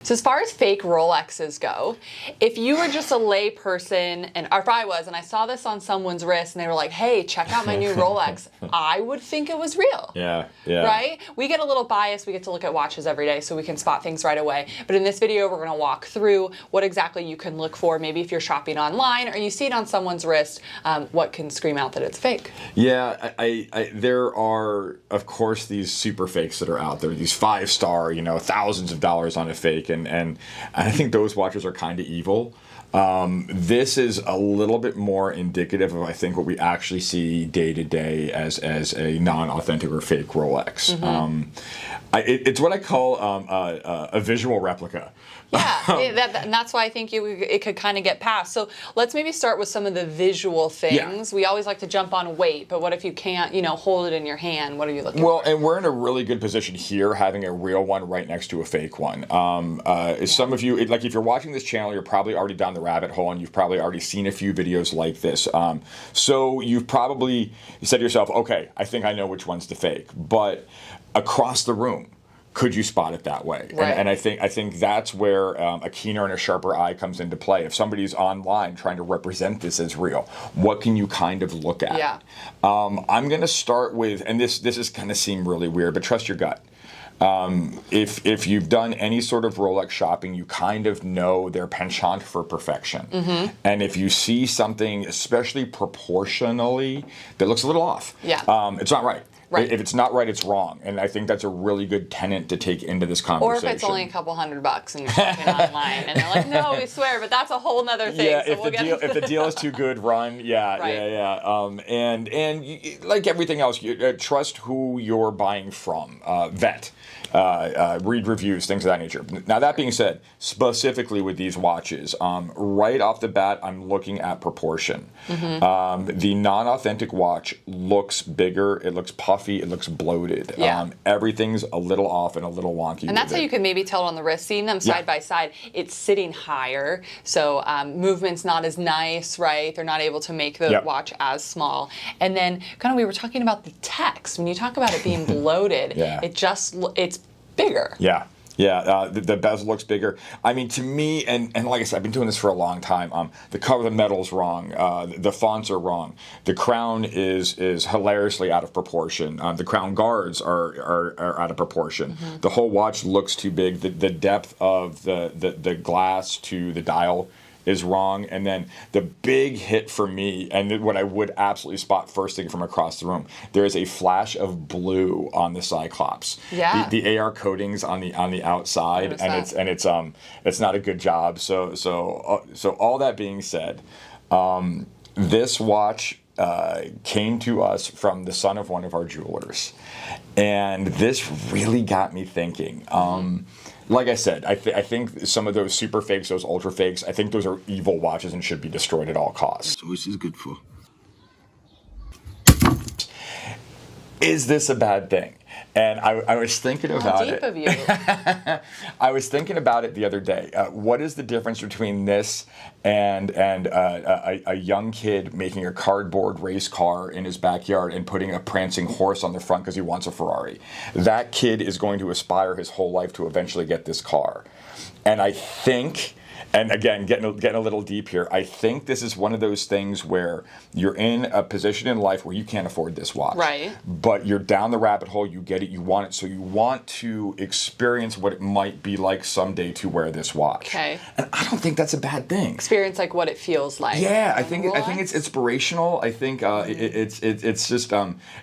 So as far as fake Rolexes go, if you were just a lay person, or if I was, and I saw this on someone's wrist, and they were like, "Hey, check out my new Rolex," I would think it was real. Yeah. Right? We get a little biased. We get to look at watches every day, so we can spot things right away. But in this video, we're going to walk through what exactly you can look for. Maybe if you're shopping online or you see it on someone's wrist, what can scream out that it's fake. Yeah, there are, of course, these super fakes that are out there. These 5-star, thousands of dollars on a fake, and I think those watches are kind of evil. This is a little bit more indicative of, I think, what we actually see day to day as a non-authentic or fake Rolex. Mm-hmm. It's what I call a visual replica. Yeah, and that's why I think it could kind of get past. So let's maybe start with some of the visual things. Yeah. We always like to jump on weight, but what if you can't, hold it in your hand? What are you looking for? Well, and we're in a really good position here, having a real one right next to a fake one. Some of you, like if you're watching this channel, you're probably already down the rabbit hole, and you've probably already seen a few videos like this. So you've probably said to yourself, okay, I think I know which one's the fake. But across the room, could you spot it that way? Right. And I think that's where a keener and a sharper eye comes into play. If somebody's online trying to represent this as real, what can you kind of look at? Yeah. I'm going to start with, and this is going to seem really weird, but trust your gut. If you've done any sort of Rolex shopping, you kind of know their penchant for perfection. Mm-hmm. And if you see something, especially proportionally, that looks a little off, it's not right. Right. If it's not right, it's wrong. And I think that's a really good tenet to take into this conversation. Or if it's only a couple $100 and you're shopping online and they're like, no, we swear, but that's a whole nother thing. Yeah, so if the deal is too good, run. Yeah. And like everything else, you, trust who you're buying from. Vet. Read reviews, things of that nature. Now, that being said, specifically with these watches, right off the bat, I'm looking at proportion. Mm-hmm. The non-authentic watch looks bigger, it looks puffy, it looks bloated. Yeah. Everything's a little off and a little wonky. And that's how you can maybe tell it on the wrist. Seeing them side by side, it's sitting higher, so movement's not as nice, right? They're not able to make the watch as small. And then, kind of, we were talking about the text. When you talk about it being bloated, it's bigger. Yeah. The bezel looks bigger. I mean, to me, and like I said, I've been doing this for a long time. The color of the metal's wrong. The fonts are wrong. The crown is hilariously out of proportion. The crown guards are out of proportion. Mm-hmm. The whole watch looks too big. The depth of the glass to the dial is wrong. And then the big hit for me, and what I would absolutely spot first thing from across the room, there is a flash of blue on the Cyclops. Yeah. The AR coatings on the outside, and it's not a good job. So all that being said, this watch came to us from the son of one of our jewelers, and this really got me thinking. Like I said, I think some of those super fakes, those ultra fakes, I think those are evil watches and should be destroyed at all costs. So which is good for? Is this a bad thing? And I was thinking about it. How deep of you. I was thinking about it the other day. What is the difference between this and a young kid making a cardboard race car in his backyard and putting a prancing horse on the front because he wants a Ferrari? That kid is going to aspire his whole life to eventually get this car. And I think, and again, getting a little deep here, I think this is one of those things where you're in a position in life where you can't afford this watch. Right. But you're down the rabbit hole, you get it, you want it, so you want to experience what it might be like someday to wear this watch. Okay. And I don't think that's a bad thing. Experience like what it feels like. Yeah, I think it's inspirational. I think it's just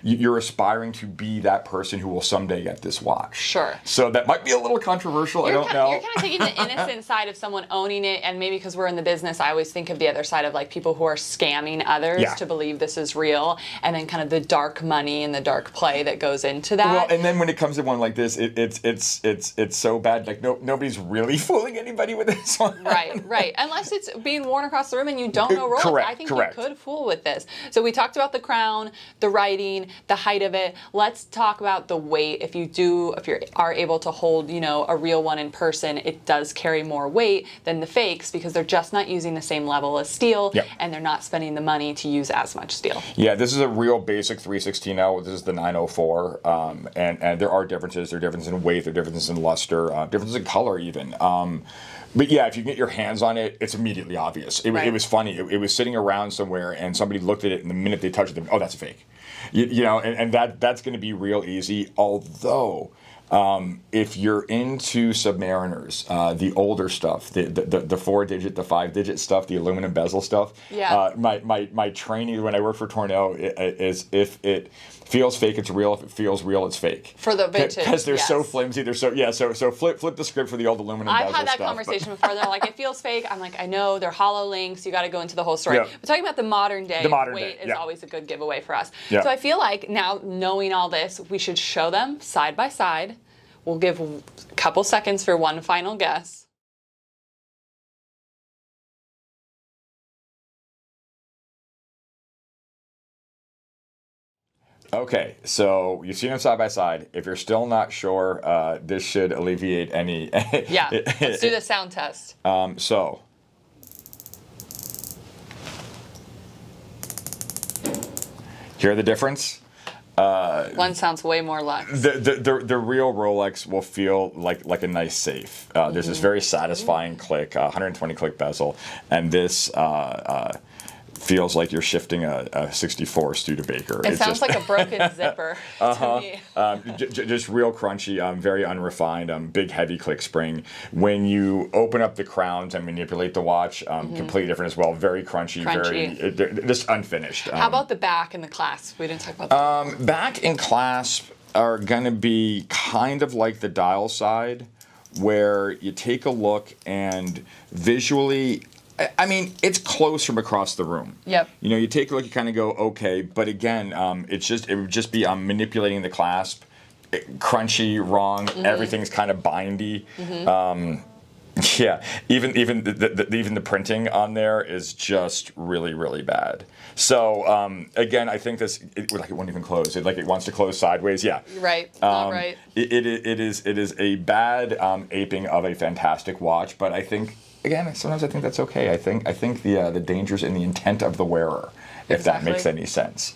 you're aspiring to be that person who will someday get this watch. Sure. So that might be a little controversial. I don't know. You're kind of taking the innocent side of someone owning it, and maybe because we're in the business, I always think of the other side of like people who are scamming others to believe this is real, and then kind of the dark money and the dark play that goes into that. Well, and then when it comes to one like this, it's so bad. Like nobody's really fooling anybody with this one. Right. Unless it's being worn across the room and you don't know Rolex. I think you could fool with this. So we talked about the crown, the writing, the height of it. Let's talk about the weight. If you are able to hold, a real one in person, it does carry more weight than than the fakes because they're just not using the same level of steel, and they're not spending the money to use as much steel. Yeah, this is a real basic 316L. This is the 904, and there are differences. There are differences in weight. There are differences in luster. Differences in color even. But yeah, if you get your hands on it, it's immediately obvious. It was funny. It was sitting around somewhere, and somebody looked at it, and the minute they touched it, oh, that's a fake. You know, and that's going to be real easy. Although, if you're into Submariners, the older stuff, the 4-digit, the 5-digit stuff, the aluminum bezel stuff, my training when I worked for Tornell is if it feels fake, it's real. If it feels real, it's fake. For the vintage, because they're so flimsy. They're so flip the script for the old aluminum bezel stuff. I've had that stuff, conversation before. They're like, it feels fake. I'm like, I know they're hollow links. You got to go into the whole story. But talking about the modern day, weight is always a good giveaway for us. So I feel like now knowing all this, we should show them side by side. We'll give a couple seconds for one final guess. Okay, so you've seen them side by side. If you're still not sure, this should alleviate any. Let's do the sound test. So, hear the difference? One sounds way more luxe. The real Rolex will feel like a nice safe. There's this very satisfying click, 120 click bezel, and this feels like you're shifting a 64 Studebaker. It sounds like a broken zipper to me. Just real crunchy, very unrefined, big heavy click spring. When you open up the crowns and manipulate the watch, completely different as well. Very crunchy. Very just unfinished. How about the back and the clasp? We didn't talk about that. Back and clasp are going to be kind of like the dial side, where you take a look and visually, I mean, it's close from across the room. Yep. You know, you take a look, you kind of go, okay, but again, it would just be manipulating the clasp, crunchy, wrong. Everything's kind of bindy. Yeah, even the printing on there is just really, really bad. So again, I think it won't even close. It wants to close sideways. Yeah, right. Not right. It is a bad aping of a fantastic watch, but I think. Again, sometimes I think that's okay. I think the danger's in the intent of the wearer, if that makes any sense.